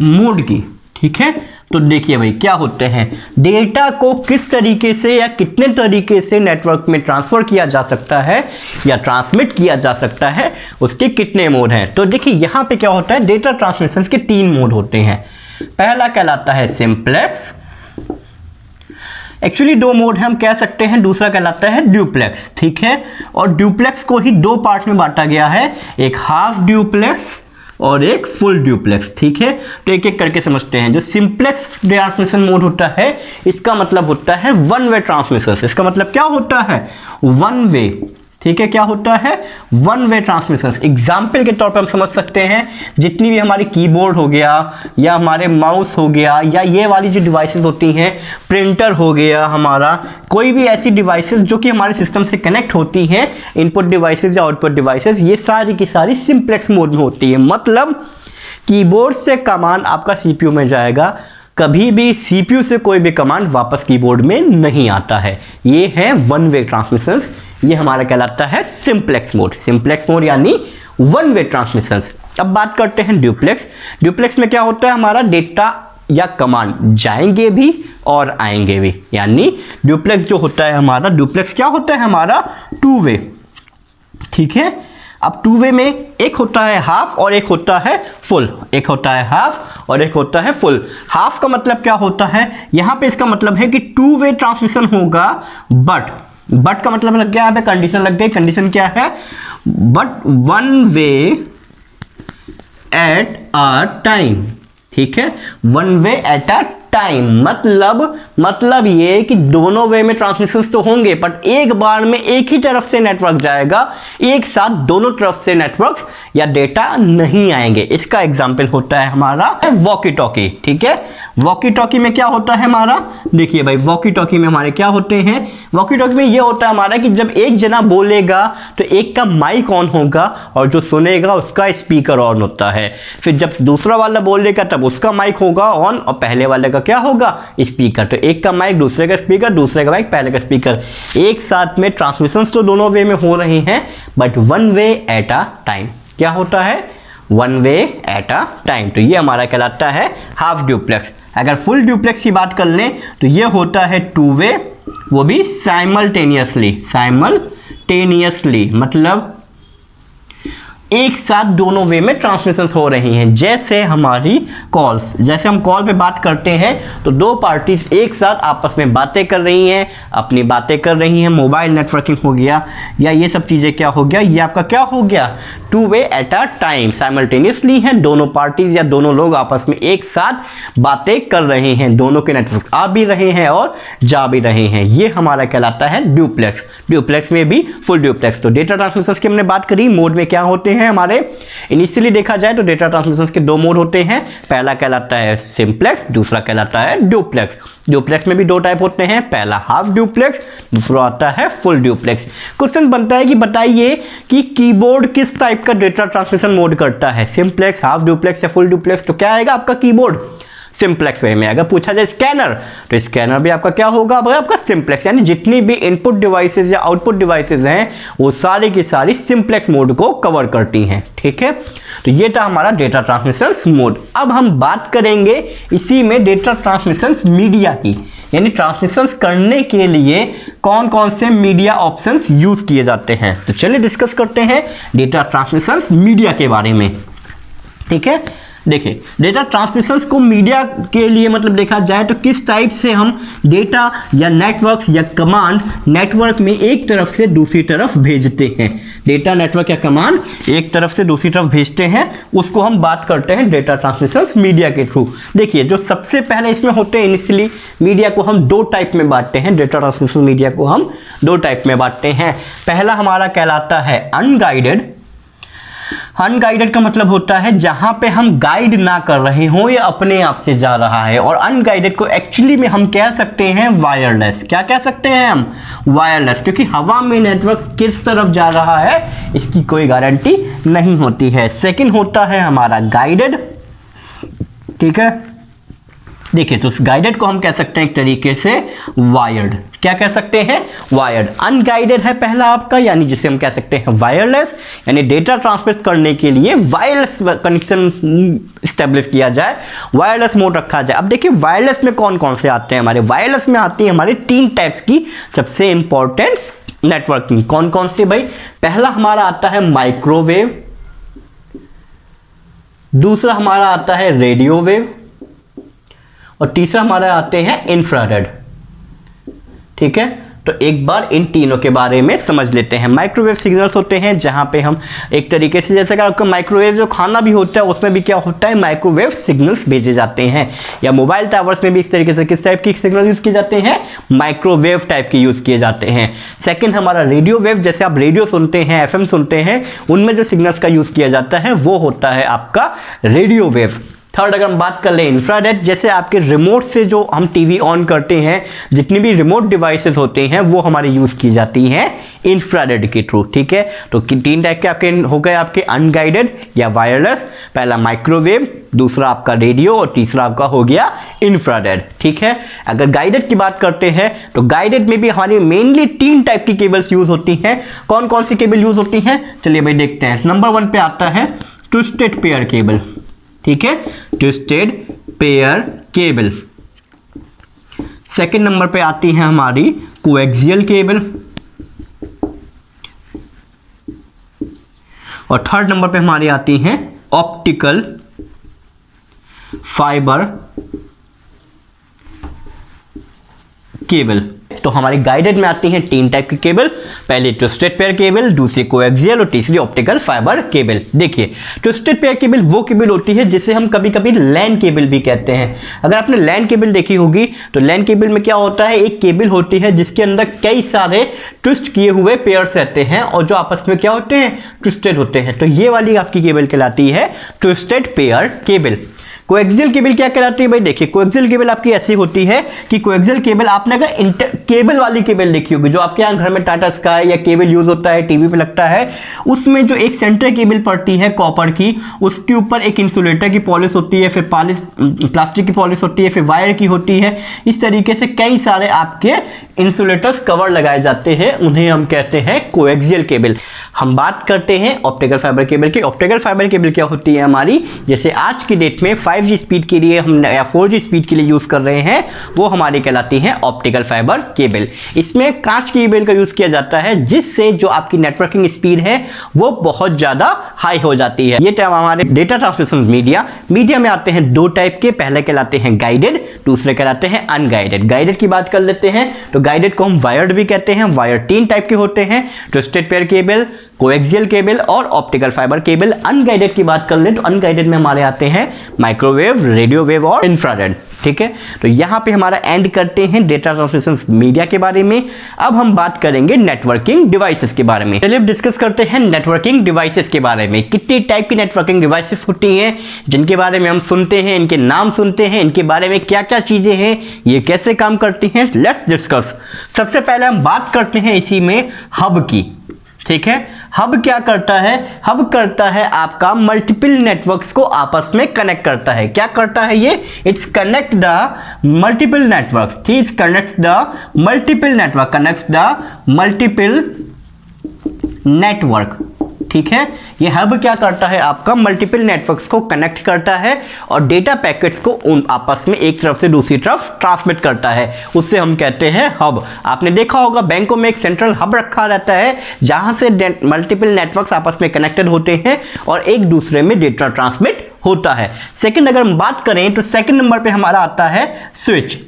मोड की। ठीक है, तो देखिए भाई क्या होते हैं, डेटा को किस तरीके से या कितने तरीके से नेटवर्क में ट्रांसफर किया जा सकता है या ट्रांसमिट किया जा सकता है, उसके कितने मोड हैं। तो देखिए यहां पे क्या होता है, डेटा ट्रांसमिशंस के 3 मोड होते हैं। पहला कहलाता है सिंप्लेक्स, एक्चुअली 2 मोड है हम कह सकते हैं, दूसरा कहलाता है ड्यूप्लेक्स। ठीक है, और ड्यूप्लेक्स को ही 2 पार्ट में बांटा गया है, एक हाफ ड्यूप्लेक्स और एक फुल ड्यूप्लेक्स। ठीक है, तो एक एक करके समझते हैं। जो सिंप्लेक्स ट्रांसमिशन मोड होता है, इसका मतलब होता है वन वे ट्रांसमिशन। इसका मतलब क्या होता है? One way. ठीक है, क्या होता है? One way transmission. एग्जाम्पल के तौर पे हम समझ सकते हैं, जितनी भी हमारी कीबोर्ड हो गया या हमारे माउस हो गया या ये वाली जो डिवाइसेस होती हैं, प्रिंटर हो गया हमारा, कोई भी ऐसी डिवाइसेस जो कि हमारे सिस्टम से कनेक्ट होती हैं, इनपुट डिवाइसेस या आउटपुट डिवाइसेस, ये सारी की सारी सिंप्लेक्स मोड में होती है। मतलब कीबोर्ड से कमांड आपका सीपीयू में जाएगा, कभी भी सीपीयू से कोई भी कमांड वापस कीबोर्ड में नहीं आता है। ये है वन वे ट्रांसमिशंस, ये हमारा कहलाता है सिंप्लेक्स मोड। सिंप्लेक्स मोड यानी वन वे ट्रांसमिशंस। अब बात करते हैं ड्यूप्लेक्स। ड्यूप्लेक्स में क्या होता है, हमारा डेटा या कमांड जाएंगे भी और आएंगे भी। यानी ड्यूप्लेक्स जो होता है हमारा, ड्यूप्लेक्स क्या होता है हमारा? 2 वे। ठीक है, अब 2 वे में एक होता है हाफ और एक होता है फुल। एक होता है हाफ और एक होता है फुल। हाफ का मतलब क्या होता है, यहां पे इसका मतलब है कि 2 वे ट्रांसमिशन होगा, बट का मतलब लग गया, यहाँ पे कंडीशन लग गई। कंडीशन क्या है? But one way at a time. ठीक है, one way at a time मतलब ये कि दोनों वे में ट्रांसमिशंस तो होंगे, बट एक बार में एक ही तरफ से नेटवर्क जाएगा, एक साथ दोनों तरफ से नेटवर्क्स या डेटा नहीं आएंगे। इसका एग्जांपल होता है हमारा वॉकी टॉकी। ठीक है, वॉकी टॉकी में क्या होता है हमारा? देखिए भाई, वॉकी टॉकी में हमारे क्या होते हैं? वॉकी टॉकी में ये होता है हमारा कि जब एक जना बोलेगा तो एक का माइक ऑन होगा और जो सुनेगा उसका स्पीकर ऑन होता है। फिर जब दूसरा वाला बोलेगा तब उसका माइक होगा ऑन और पहले वाले का क्या होगा? स्पीकर। तो एक का माइक दूसरे का स्पीकर, दूसरे का माइक पहले का स्पीकर। एक साथ में ट्रांसमिशंस तो दोनों वे में हो रहे हैं, but one way at a time. क्या होता है? One way at a time. तो ये हमारा कहलाता है हाफ ड्यूप्लेक्स। अगर फुल ड्यूप्लेक्स की बात कर लें तो ये होता है 2 वे, वो भी साइमल्टेनियसली, मतलब एक साथ दोनों वे में ट्रांसमिशंस हो रही हैं। जैसे हमारी कॉल्स, जैसे हम कॉल पे बात करते हैं तो 2 पार्टीज एक साथ आपस में बातें कर रही हैं, अपनी बातें कर रही हैं। मोबाइल नेटवर्किंग हो गया या ये सब चीज़ें क्या हो गया, ये आपका क्या हो गया? 2 way at a time, simultaneously हैं, दोनों पार्टीज या दोनों लोग आपस में एक साथ बातें कर रहे हैं, दोनों के नेटवर्क आ भी रहे हैं और जा भी रहे हैं। ये हमारा कहलाता है ड्यूप्लेक्स। ड्यूप्लेक्स में भी फुल ड्यूप्लेक्स। तो डेटा ट्रांसमिशंस की हमने बात करी, मोड में क्या होते हैं हमारे। इनिशियली देखा जाए तो डेटा ट्रांसमिशंस के 2 मोड होते हैं, पहला कहलाता है सिंप्लेक्स, दूसरा कहलाता है ड्यूप्लेक्स। ड्यूप्लेक्स में भी 2 टाइप होते हैं, पहला हाफ ड्यूप्लेक्स, दूसरा आता है फुल ड्यूप्लेक्स। क्वेश्चन बनता है कि बताइए कि कीबोर्ड किस टाइप का डेटा ट्रांसमिशन मोड करता है, सिंप्लेक्स, हाफ ड्यूप्लेक्स या फुल ड्यूप्लेक्स? तो क्या आएगा आपका कीबोर्ड? सिंप्लेक्स वे में। अगर पूछा जाए स्कैनर, तो स्कैनर भी आपका क्या होगा भाई, आपका सिंप्लेक्स, यानी जितनी भी इनपुट डिवाइसेस या आउटपुट डिवाइसेस हैं वो सारी की सारी सिंप्लेक्स मोड को कवर करती हैं। ठीक है, तो ये था हमारा डेटा ट्रांसमिशन मोड। अब हम बात करेंगे इसी में डेटा ट्रांसमिशन मीडिया की, यानी ट्रांसमिशन करने के लिए कौन कौन से मीडिया ऑप्शंस यूज किए जाते हैं। तो चलिए डिस्कस करते हैं डेटा ट्रांसमिशन मीडिया के बारे में। ठीक है, देखिए डेटा ट्रांसमिशन को मीडिया के लिए मतलब देखा जाए तो किस टाइप से हम डेटा या नेटवर्क या कमांड नेटवर्क में एक तरफ से दूसरी तरफ भेजते हैं। डेटा नेटवर्क या कमांड एक तरफ से दूसरी तरफ भेजते हैं, उसको हम बात करते हैं डेटा ट्रांसमिशन मीडिया के थ्रू। देखिए जो सबसे पहले इसमें होते हैं, इनिशियली मीडिया को हम दो टाइप में बांटते हैं, डेटा ट्रांसमिशन मीडिया को हम दो टाइप में बांटते हैं। पहला हमारा कहलाता है अनगाइडेड। अनगाइडेड का मतलब होता है जहां पे हम गाइड ना कर रहे हो, या अपने आप से जा रहा है। और अनगाइडेड को एक्चुअली में हम कह सकते हैं वायरलेस। क्या कह सकते हैं हम, वायरलेस, क्योंकि हवा में नेटवर्क किस तरफ जा रहा है इसकी कोई गारंटी नहीं होती है। सेकंड होता है हमारा गाइडेड। ठीक है, देखिए तो उस गाइडेड को हम कह सकते हैं एक तरीके से वायर्ड। क्या कह सकते हैं, वायर्ड। अनगाइडेड है पहला आपका, यानी जिसे हम कह सकते हैं वायरलेस, यानी डेटा ट्रांसमिट करने के लिए वायरलेस कनेक्शन स्टेब्लिश किया जाए, वायरलेस मोड रखा जाए। अब देखिए वायरलेस में कौन कौन से आते हैं हमारे, वायरलेस में आती है हमारे तीन टाइप्स की सबसे इंपॉर्टेंट नेटवर्किंग। कौन कौन से भाई, पहला हमारा आता है माइक्रोवेव, दूसरा हमारा आता है रेडियो वेव, और तीसरा हमारा आते हैं इंफ्रारेड। ठीक है, तो एक बार इन तीनों के बारे में समझ लेते हैं। माइक्रोवेव सिग्नल्स होते हैं जहां पे हम एक तरीके से, जैसे कि आपका माइक्रोवेव जो खाना भी होता है उसमें भी क्या होता है, माइक्रोवेव सिग्नल्स भेजे जाते हैं। या मोबाइल टावर्स में भी इस तरीके से किस टाइप की सिग्नल यूज किए जाते हैं, माइक्रोवेव टाइप के यूज किए जाते हैं। सेकंड हमारा रेडियो वेव, जैसे आप रेडियो सुनते हैं, एफएम सुनते हैं, उनमें जो सिग्नल्स का यूज किया जाता है वो होता है आपका रेडियो वेव। थर्ड अगर हम बात कर लें इंफ्रारेड, जैसे आपके रिमोट से जो हम टीवी ऑन करते हैं, जितनी भी रिमोट डिवाइसेस होते हैं वो हमारे यूज की जाती हैं इंफ्रारेड के थ्रू। ठीक है, तो तीन टाइप के आपके हो गए, आपके अनगाइडेड या वायरलेस, पहला माइक्रोवेव, दूसरा आपका रेडियो, और तीसरा आपका हो गया इंफ्रारेड। ठीक है, अगर गाइडेड की बात करते हैं तो गाइडेड में भी हमारी मेनली तीन टाइप की केबल्स यूज होती हैं। कौन कौन सी केबल यूज होती हैं, चलिए भाई देखते हैं। नंबर 1 पे आता है ट्विस्टेड पेयर केबल। ठीक है, twisted pair cable. Second number पे आती है हमारी कोएक्सियल केबल, और थर्ड नंबर पे हमारी आती हैं ऑप्टिकल फाइबर केबल। तो हमारी गाइडेड में आती हैं तीन टाइप की केबल, पहली ट्विस्टेड पेयर केबल, दूसरी कोएक्सियल और तीसरी ऑप्टिकल फाइबर केबल। देखिए ट्विस्टेड पेयर केबल वो केबल होती है जिसे हम कभी कभी लैन केबल भी कहते हैं। अगर आपने लैन केबल देखी होगी तो लैन केबल में क्या होता है, एक केबल होती है जिसके अंदर कई सारे ट्विस्ट किए हुए पेयर्स रहते हैं और जो आपस में क्या होते हैं, ट्विस्टेड होते हैं। तो ये वाली आपकी केबल कहलाती है twisted pair cable. Coaxial cable क्या कहलाती है भाई, देखिए कोएक्सियल केबल आपकी ऐसी होती है कि कोएक्सियल केबल आपने अगर केबल वाली केबल देखी होगी, जो आपके यहाँ घर में टाटा स्काई या केबल यूज होता है, टीवी पे लगता है, उसमें जो एक सेंटर केबल पड़ती है कॉपर की, उसके ऊपर एक इंसुलेटर की पॉलिश होती है, फिर प्लास्टिक की पॉलिश होती है, फिर वायर की होती है। इस तरीके से कई सारे आपके इंसुलेटर्स कवर लगाए जाते हैं, उन्हें हम कहते हैं कोएक्सियल केबल। हम बात करते हैं ऑप्टिकल फाइबर केबल की। ऑप्टिकल फाइबर केबल क्या होती है हमारी, जैसे आज की डेट में 5G स्पीड के लिए हम या 4G स्पीड के लिए यूज कर रहे हैं, वो हमारी कहलाती है ऑप्टिकल फाइबर केबल। इसमें कांच की केबल का यूज किया जाता है जिससे जो आपकी नेटवर्किंग स्पीड है वो बहुत ज्यादा हाई हो जाती है। ये हमारे डेटा ट्रांसमिशन मीडिया में आते हैं दो टाइप के, पहले कहलाते हैं गाइडेड, दूसरे कहलाते हैं अनगाइडेड। गाइडेड की बात कर लेते हैं तो गाइडेड को हम वायर्ड भी कहते हैं। वायर तीन टाइप के होते हैं, twisted pair cable, coaxial cable और ऑप्टिकल फाइबर केबल। अनगाइडेड की बात कर ले तो अनगाइडेड में हमारे आते हैं माइक्रोवेव, रेडियो वेव और इंफ्रारेड। ठीक है, तो यहां पे हमारा एंड करते हैं डेटा ट्रांसमिशन मीडिया के बारे में। अब हम बात करेंगे नेटवर्किंग डिवाइसेस के बारे में। चलिए अब डिस्कस करते हैं नेटवर्किंग डिवाइसेस के बारे में। कितनी टाइप की नेटवर्किंग डिवाइसेस होती हैं जिनके बारे में हम सुनते हैं, इनके नाम सुनते हैं, इनके बारे में क्या क्या चीजें हैं, ये कैसे काम करती हैं, लेट्स डिस्कस। सबसे पहले हम बात करते हैं इसी में हब की। ठीक है, हब क्या करता है? हब करता है आपका मल्टीपल नेटवर्क्स को आपस में कनेक्ट करता है। क्या करता है ये? It's connect the multiple networks, ठीक, connects the multiple network, connects the multiple network, ठीक है। ये हब क्या करता है? आपका मल्टीपल नेटवर्क्स को कनेक्ट करता है और डेटा पैकेट्स को उन आपस में एक तरफ से दूसरी तरफ ट्रांसमिट करता है, उससे हम कहते हैं हब। आपने देखा होगा बैंकों में एक सेंट्रल हब रखा रहता है जहां से मल्टीपल नेटवर्क्स आपस में कनेक्टेड होते हैं और एक दूसरे में डेटा ट्रांसमिट होता है। सेकंड अगर हम बात करें तो सेकंड नंबर पे हमारा आता है स्विच,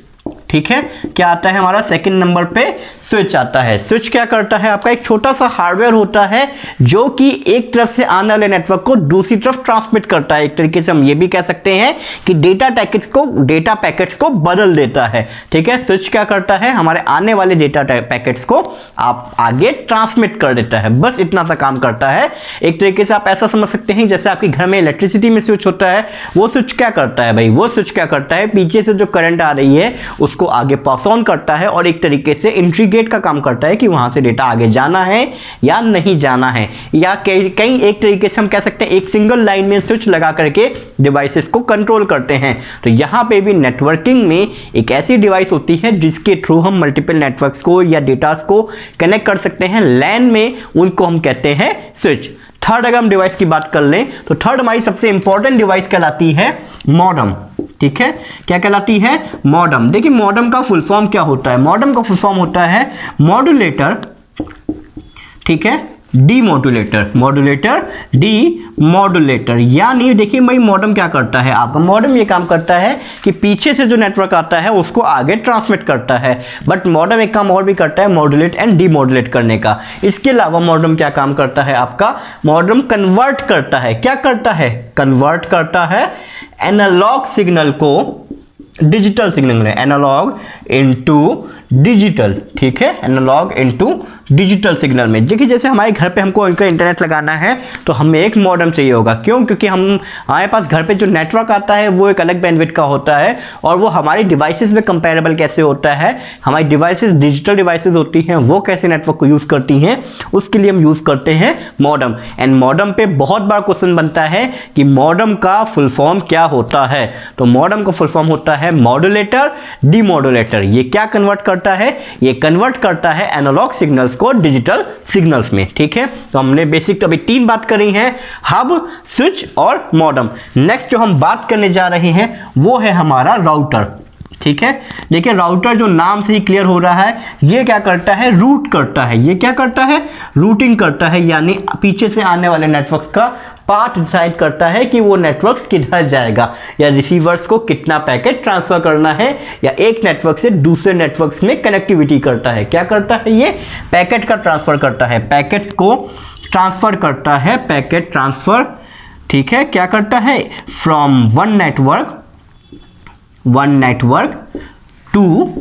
ठीक है। क्या आता है हमारा? सेकंड नंबर पे स्विच आता है। स्विच क्या करता है? आपका एक छोटा सा हार्डवेयर होता है जो कि एक तरफ से आने वाले नेटवर्क को दूसरी तरफ ट्रांसमिट करता है। एक तरीके से हम ये भी कह सकते हैं कि डेटा पैकेट्स को बदल देता है, ठीक है। स्विच क्या करता है? हमारे आने वाले डेटा पैकेट्स को आप आगे ट्रांसमिट कर देता है, बस इतना सा काम करता है। एक तरीके से आप ऐसा समझ सकते हैं जैसे आपके घर में इलेक्ट्रिसिटी में स्विच होता है, वो स्विच क्या करता है भाई? वो स्विच क्या करता है? पीछे से जो करंट आ रही है उसको आगे पास ऑन करता है और एक तरीके से एंट्री गेट का काम करता है कि वहां से डेटा आगे जाना है या नहीं जाना है, या कहीं एक तरीके से हम कह सकते हैं एक सिंगल लाइन में स्विच लगा करके डिवाइसेस को कंट्रोल करते हैं। तो यहां पे भी नेटवर्किंग में एक ऐसी डिवाइस होती है जिसके थ्रू हम मल्टीपल नेटवर्क्स को या डेटास को कनेक्ट कर सकते हैं। लैन में उनको हम कहते हैं स्विच। थर्ड अगर हम डिवाइस की बात कर लें तो थर्ड हमारी सबसे इंपॉर्टेंट डिवाइस कहलाती है मॉडेम, ठीक है। क्या कहलाती है? मॉडेम। देखिए मॉडेम का फुल फॉर्म क्या होता है? मॉडेम का फुल फॉर्म होता है मॉड्यूलेटर, ठीक है, डीमॉड्यूलेटर, मॉड्यूलेटर डीमॉड्यूलेटर। यानी देखिए भाई मॉडेम क्या करता है? आपका मॉडेम ये काम करता है कि पीछे से जो नेटवर्क आता है उसको आगे ट्रांसमिट करता है, बट मॉडेम एक काम और भी करता है मॉड्यूलेट एंड डीमॉड्यूलेट करने का। इसके अलावा मॉडेम क्या काम करता है? आपका मॉडेम कन्वर्ट करता है। क्या करता है? कन्वर्ट करता है एनालॉग सिग्नल को डिजिटल सिग्नल में, एनालॉग इनटू डिजिटल, ठीक है, एनालॉग इनटू डिजिटल सिग्नल में। देखिए जैसे हमारे घर पे हमको इनका इंटरनेट लगाना है तो हमें एक मॉडेम चाहिए होगा। क्यों? क्योंकि हमारे पास घर पे जो नेटवर्क आता है वो एक अलग बैंडविड्थ का होता है और वो हमारी डिवाइसेस में कंपेरेबल कैसे होता है, हमारी डिवाइसेस डिजिटल डिवाइसेस होती हैं, वो कैसे नेटवर्क को यूज़ करती हैं, उसके लिए हम यूज़ करते हैं मॉडेम। एंड मॉडेम पे बहुत बार क्वेश्चन बनता है कि मॉडेम का फुल फॉर्म क्या होता है। तो मॉडेम का फुल फॉर्म होता है मॉड्यूलेटर डीमॉड्यूलेटर। ये क्या कन्वर्ट करता है? ये कन्वर्ट करता है एनालॉग सिग्नल्स को डिजिटल सिग्नल्स में, ठीक है। तो हमने बेसिक तो अभी 3 बात करी हैं, हब, स्विच और मॉडेम। नेक्स्ट जो हम बात करने जा रहे हैं वो है हमारा राउटर, ठीक है। देखिए राउटर जो नाम से ही क्लियर हो रहा है, ये क्या करता है? रूट करता है। ये क्या करता है? रूटिंग करता है, यानी पीछे से आने वाले नेटवर्क्स का पाथ डिसाइड करता है कि वो नेटवर्क्स किधर जाएगा या रिसीवर्स को कितना पैकेट ट्रांसफर करना है या एक नेटवर्क से दूसरे नेटवर्क्स में कनेक्टिविटी करता है। क्या करता है? ये पैकेट का ट्रांसफर करता है, पैकेट्स को ट्रांसफर करता है, पैकेट ट्रांसफर, ठीक है। क्या करता है? From one network to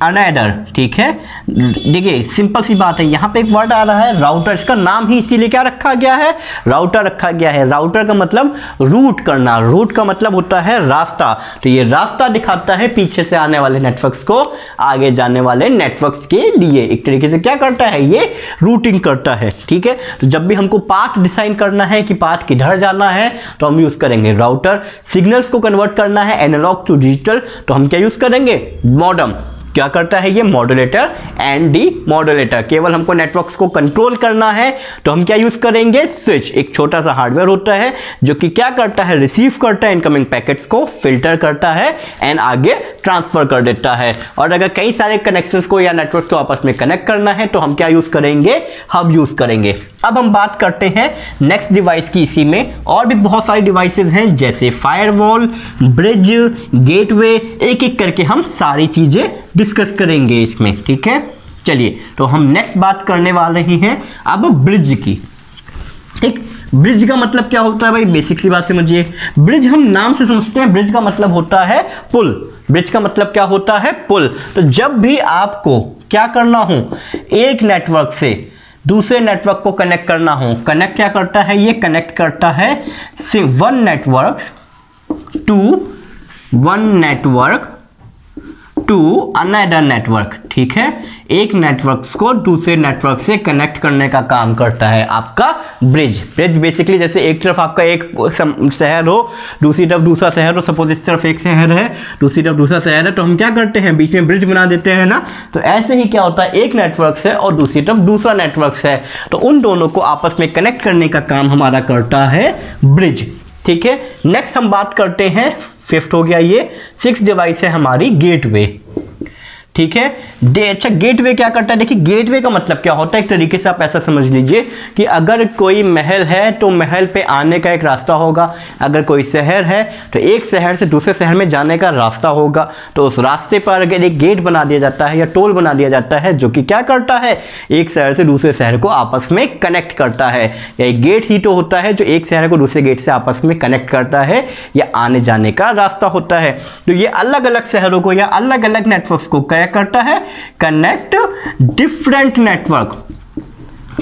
another, ठीक है। देखिए सिंपल सी बात है, यहाँ पे एक वर्ड आ रहा है राउटर, इसका नाम ही इसीलिए क्या रखा गया है? राउटर रखा गया है। राउटर का मतलब रूट करना, रूट का मतलब होता है रास्ता। तो ये रास्ता दिखाता है पीछे से आने वाले नेटवर्क्स को आगे जाने वाले नेटवर्क्स के लिए। एक तरीके से क्या करता है? ये रूटिंग करता है, ठीक है। तो जब भी हमको पाथ डिसाइड करना है कि पाथ किधर जाना है तो हम यूज करेंगे राउटर। सिग्नल्स को कन्वर्ट करना है एनालॉग टू डिजिटल तो हम क्या यूज करेंगे? मॉडेम। क्या करता है ये? Modulator and D modulator. केवल हमको नेटवर्क्स को कंट्रोल करना है तो हम क्या यूज करेंगे? स्विच। एक छोटा सा हार्डवेयर होता है जो कि क्या करता है? रिसीव करता है इनकमिंग पैकेट्स को, फिल्टर करता है एंड आगे ट्रांसफर कर देता है। और अगर कई सारे कनेक्शंस को या नेटवर्क को आपस में कनेक्ट करना है तो हम क्या यूज करेंगे? हब यूज करेंगे। अब हम बात करते हैं नेक्स्ट डिवाइस की। इसी में और भी बहुत सारी डिवाइसेस हैं जैसे फायरवॉल, ब्रिज, गेटवे, एक एक करके हम सारी चीजें डिस्कस करेंगे इसमें, ठीक है। चलिए तो हम नेक्स्ट बात करने वाले ही हैं अब ब्रिज की, ठीक। ब्रिज का मतलब क्या होता है भाई? बेसिक सी बात समझिए। ब्रिज हम नाम से समझते हैं, ब्रिज का मतलब होता है पुल। ब्रिज का मतलब क्या होता है? पुल। तो जब भी आपको क्या करना हो, एक नेटवर्क से दूसरे नेटवर्क को कनेक्ट करना हो, कनेक्ट क्या करता है? ये कनेक्ट करता है one network to another network, ठीक है, एक नेटवर्क को दूसरे नेटवर्क से कनेक्ट करने का काम करता है आपका ब्रिज। ब्रिज बेसिकली जैसे एक तरफ आपका एक शहर हो, दूसरी तरफ दूसरा शहर हो, सपोज इस तरफ एक शहर है, दूसरी तरफ दूसरा शहर है, तो हम क्या करते हैं, बीच में ब्रिज बना देते हैं ना। तो ऐसे ही क्या होता है, एक नेटवर्क से और दूसरी तरफ दूसरा नेटवर्क है, तो उन दोनों को आपस में कनेक्ट करने का काम हमारा करता है ब्रिज, ठीक है। नेक्स्ट हम बात करते हैं, फिफ्थ हो गया ये, सिक्स डिवाइस है हमारी गेटवे, ठीक है। अच्छा, गेटवे क्या करता है, देखिए गेटवे का मतलब क्या होता है, एक तरीके से आप ऐसा समझ लीजिए कि अगर कोई महल है तो महल पे आने का एक रास्ता होगा, अगर कोई शहर है तो एक शहर से दूसरे शहर में जाने का रास्ता होगा, तो उस रास्ते पर अगर एक गेट बना दिया जाता है या टोल बना दिया जाता है जो कि क्या करता है, एक शहर से दूसरे शहर को आपस में कनेक्ट करता है, या एक गेट ही तो होता है जो एक शहर को दूसरे गेट से आपस में कनेक्ट करता है या आने जाने का रास्ता होता है। तो ये अलग अलग शहरों को या अलग अलग नेटवर्क्स को क्या करता है, कनेक्ट डिफरेंट नेटवर्क,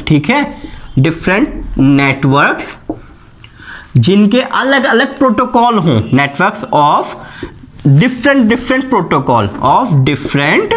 ठीक है, डिफरेंट नेटवर्क्स जिनके अलग अलग प्रोटोकॉल हों, networks of different protocol of different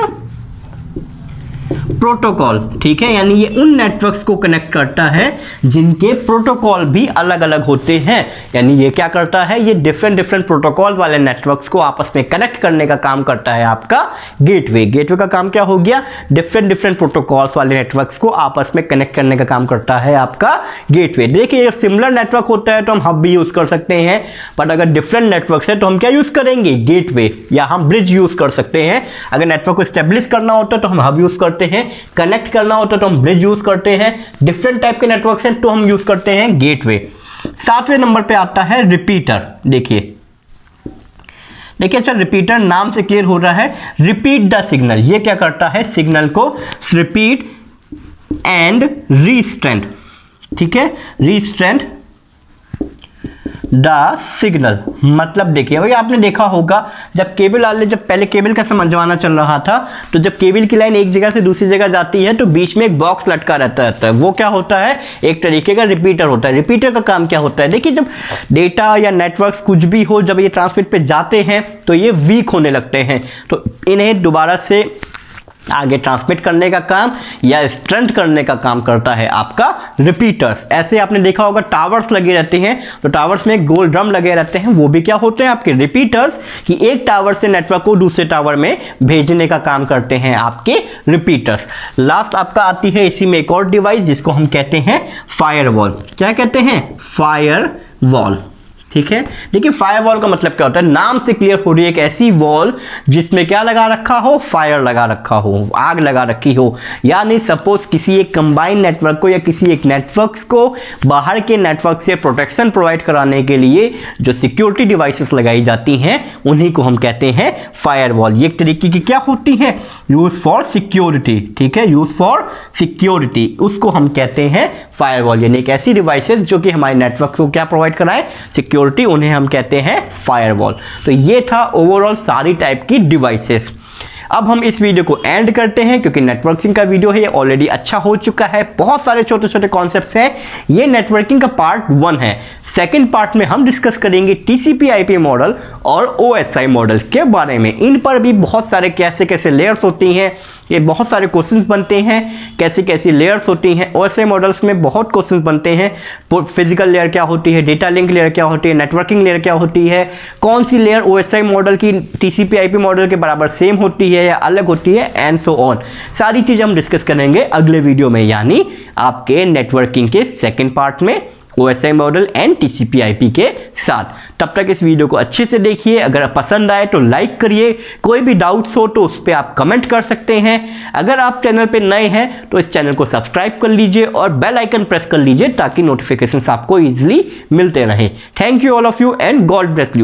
protocol, ठीक है, यानी ये उन नेटवर्क्स को कनेक्ट करता है जिनके प्रोटोकॉल भी अलग अलग होते हैं, यानी ये क्या करता है, ये डिफरेंट प्रोटोकॉल वाले नेटवर्क्स को आपस में कनेक्ट करने का काम करता है आपका गेटवे। गेटवे का काम क्या हो गया, डिफरेंट प्रोटोकॉल्स वाले नेटवर्क्स को आपस में कनेक्ट करने का काम करता है आपका गेटवे। देखिए सिमिलर नेटवर्क होता है तो हम हब भी यूज कर सकते हैं, बट अगर डिफरेंट नेटवर्क्स है तो हम क्या यूज करेंगे, गेटवे, या हम ब्रिज यूज कर सकते हैं। अगर नेटवर्क को स्टेब्लिश करना होता है तो हम हब यूज करते हैं, कनेक्ट करना होता है तो हम ब्रिज यूज करते हैं, डिफरेंट टाइप के नेटवर्क्स हैं तो हम यूज करते हैं गेटवे। सातवें नंबर पे आता है रिपीटर। देखिए अच्छा, रिपीटर नाम से क्लियर हो रहा है, रिपीट द सिग्नल, ये क्या करता है, सिग्नल को रिपीट एंड रीस्ट्रेंथ, ठीक है, रीस्ट्रेंथ द सिग्नल। मतलब देखिए भाई, आपने देखा होगा जब केबल वाले, जब पहले केबल का जमाना चल रहा था, तो जब केबल की लाइन एक जगह से दूसरी जगह जाती है तो बीच में एक बॉक्स लटका रहता है, वो क्या होता है, एक तरीके का रिपीटर होता है। रिपीटर का काम क्या होता है, देखिए जब डेटा या नेटवर्क्स कुछ भी हो, जब ये ट्रांसमिट पे जाते हैं तो ये वीक होने लगते हैं, तो इन्हें दोबारा से आगे ट्रांसमिट करने का काम या स्ट्रेंथ करने का काम करता है आपका रिपीटर्स। ऐसे आपने देखा होगा टावर्स लगे रहते हैं, तो टावर्स में गोल ड्रम लगे रहते हैं, वो भी क्या होते हैं, आपके रिपीटर्स, कि एक टावर से नेटवर्क को दूसरे टावर में भेजने का काम करते हैं आपके रिपीटर्स। लास्ट आपका आती है इसी में एक और डिवाइस जिसको हम कहते हैं फायरवॉल। क्या कहते हैं, फायरवॉल, ठीक है। देखिए फायरवॉल का मतलब क्या होता है, नाम से क्लियर हो रही है, एक ऐसी वॉल जिसमें क्या लगा रखा हो, फायर लगा रखा हो, आग लगा रखी हो। यानी सपोज किसी एक कंबाइंड नेटवर्क को या किसी एक नेटवर्क्स को बाहर के नेटवर्क से प्रोटेक्शन प्रोवाइड कराने के लिए जो सिक्योरिटी डिवाइसेस लगाई जाती हैं उन्हीं को हम कहते हैं फायरवॉल। ये एक तरीके की क्या होती है, यूज फॉर सिक्योरिटी, ठीक है, यूज फॉर सिक्योरिटी, उसको हम कहते हैं फायरवॉल। यानी एक ऐसी डिवाइसेस जो कि हमारे नेटवर्क को क्या प्रोवाइड कराए, सिक्योरिटी, उन्हें हम कहते हैं फायरवॉल। तो ये था ओवरऑल सारी टाइप की डिवाइसेस। अब हम इस वीडियो को एंड करते हैं क्योंकि नेटवर्किंग का वीडियो है, ये ऑलरेडी अच्छा हो चुका है, बहुत सारे छोटे छोटे कॉन्सेप्ट्स हैं। ये नेटवर्किंग का पार्ट 1 है। सेकंड पार्ट में हम डिस्कस करेंगे TCP/IP मॉडल और OSI मॉडल के बारे में। इन पर भी बहुत सारे कैसे कैसे लेयर्स होती हैं, ये बहुत सारे क्वेश्चंस बनते हैं, कैसी कैसी लेयर्स होती हैं। OSI मॉडल्स में बहुत क्वेश्चंस बनते हैं, फिजिकल लेयर क्या होती है, डेटा लिंक लेयर क्या होती है, नेटवर्किंग लेयर क्या होती है, कौन सी लेयर OSI मॉडल की TCP/IP मॉडल के बराबर सेम होती है या अलग होती है, एंड सो ऑन। सारी चीज़ें हम डिस्कस करेंगे अगले वीडियो में, यानी आपके नेटवर्किंग के सेकेंड पार्ट में OSI मॉडल एंड TCP/IP के साथ। तब तक इस वीडियो को अच्छे से देखिए, अगर पसंद आए तो लाइक करिए, कोई भी डाउट्स हो तो उस पर आप कमेंट कर सकते हैं। अगर आप चैनल पे नए हैं तो इस चैनल को सब्सक्राइब कर लीजिए और बेल आइकन प्रेस कर लीजिए ताकि नोटिफिकेशंस आपको इजीली मिलते रहें। Thank you all of you and God bless you.